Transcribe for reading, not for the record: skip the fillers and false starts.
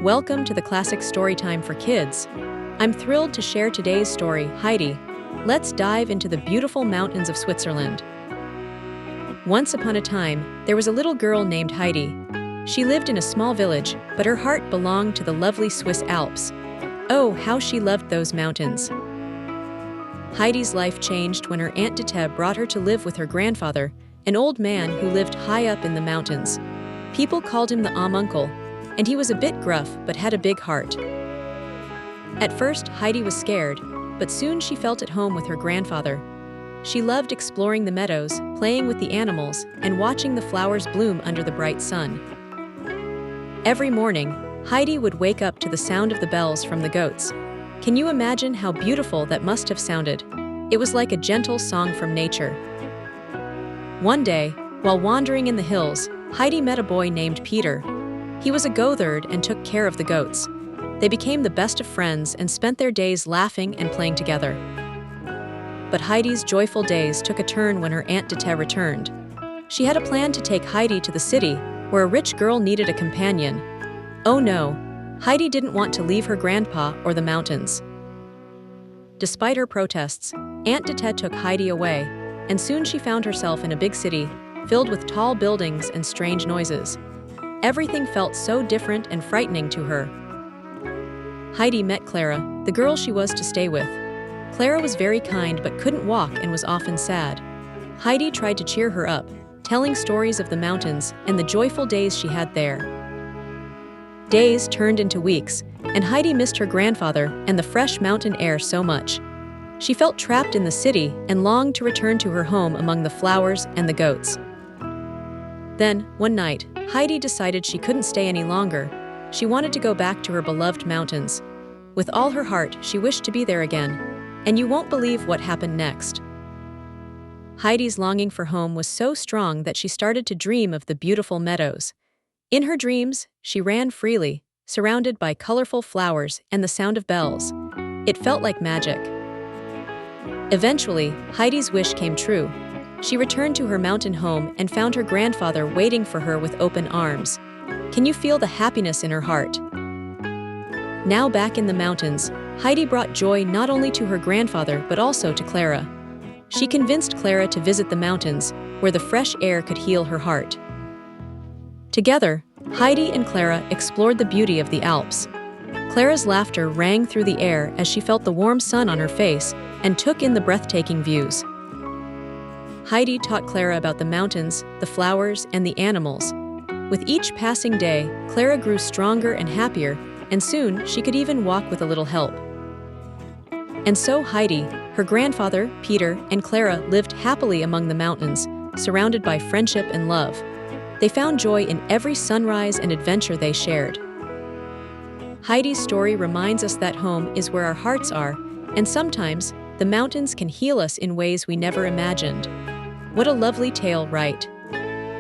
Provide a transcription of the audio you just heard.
Welcome to the classic Storytime for kids. I'm thrilled to share today's story, Heidi. Let's dive into the beautiful mountains of Switzerland. Once upon a time, there was a little girl named Heidi. She lived in a small village, but her heart belonged to the lovely Swiss Alps. Oh, how she loved those mountains. Heidi's life changed when her Aunt Dete brought her to live with her grandfather, an old man who lived high up in the mountains. People called him the Uncle, and he was a bit gruff but had a big heart. At first, Heidi was scared, but soon she felt at home with her grandfather. She loved exploring the meadows, playing with the animals, and watching the flowers bloom under the bright sun. Every morning, Heidi would wake up to the sound of the bells from the goats. Can you imagine how beautiful that must have sounded? It was like a gentle song from nature. One day, while wandering in the hills, Heidi met a boy named Peter. He was a goatherd and took care of the goats. They became the best of friends and spent their days laughing and playing together. But Heidi's joyful days took a turn when her Aunt Dete returned. She had a plan to take Heidi to the city, where a rich girl needed a companion. Oh no, Heidi didn't want to leave her grandpa or the mountains. Despite her protests, Aunt Dete took Heidi away, and soon she found herself in a big city, filled with tall buildings and strange noises. Everything felt so different and frightening to her. Heidi met Clara, the girl she was to stay with. Clara was very kind but couldn't walk and was often sad. Heidi tried to cheer her up, telling stories of the mountains and the joyful days she had there. Days turned into weeks, and Heidi missed her grandfather and the fresh mountain air so much. She felt trapped in the city and longed to return to her home among the flowers and the goats. Then, one night, Heidi decided she couldn't stay any longer. She wanted to go back to her beloved mountains. With all her heart, she wished to be there again. And you won't believe what happened next. Heidi's longing for home was so strong that she started to dream of the beautiful meadows. In her dreams, she ran freely, surrounded by colorful flowers and the sound of bells. It felt like magic. Eventually, Heidi's wish came true. She returned to her mountain home and found her grandfather waiting for her with open arms. Can you feel the happiness in her heart? Now back in the mountains, Heidi brought joy not only to her grandfather but also to Clara. She convinced Clara to visit the mountains, where the fresh air could heal her heart. Together, Heidi and Clara explored the beauty of the Alps. Clara's laughter rang through the air as she felt the warm sun on her face and took in the breathtaking views. Heidi taught Clara about the mountains, the flowers, and the animals. With each passing day, Clara grew stronger and happier, and soon she could even walk with a little help. And so Heidi, her grandfather, Peter, and Clara lived happily among the mountains, surrounded by friendship and love. They found joy in every sunrise and adventure they shared. Heidi's story reminds us that home is where our hearts are, and sometimes the mountains can heal us in ways we never imagined. What a lovely tale, right?